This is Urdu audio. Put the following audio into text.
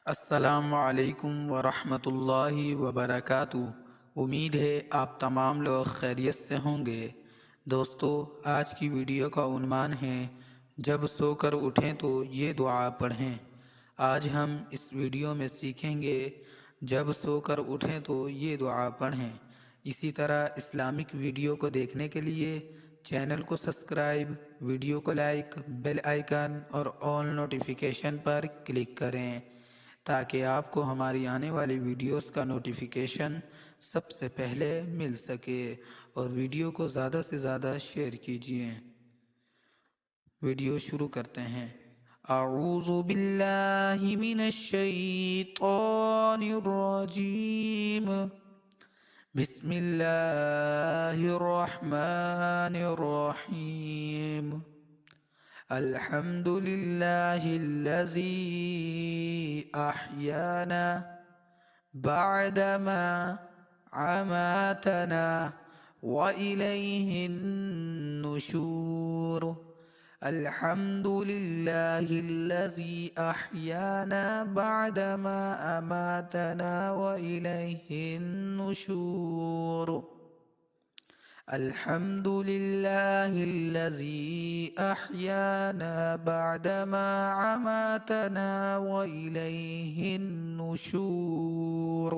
السلام علیکم ورحمۃ اللہ وبرکاتہ۔ امید ہے آپ تمام لوگ خیریت سے ہوں گے۔ دوستو، آج کی ویڈیو کا عنوان ہے جب سو کر اٹھیں تو یہ دعا پڑھیں۔ آج ہم اس ویڈیو میں سیکھیں گے جب سو کر اٹھیں تو یہ دعا پڑھیں۔ اسی طرح اسلامک ویڈیو کو دیکھنے کے لیے چینل کو سبسکرائب، ویڈیو کو لائک، بیل آئیکن اور آل نوٹیفیکیشن پر کلک کریں تاکہ آپ کو ہماری آنے والی ویڈیوز کا نوٹیفیکیشن سب سے پہلے مل سکے، اور ویڈیو کو زیادہ سے زیادہ شیئر کیجیے۔ ویڈیو شروع کرتے ہیں۔ اعوذ باللہ من الشیطان الرجیم، بسم اللہ الرحمن الرحیم۔ الحمد للہ الذی احیانا بعدما اماتنا والیہ النشور۔ الحمد للہ الذی احیانا بعدما اماتنا والیہ النشور۔ الحمد للہ الذی احیانا بعدما اماتنا والیہ النشور۔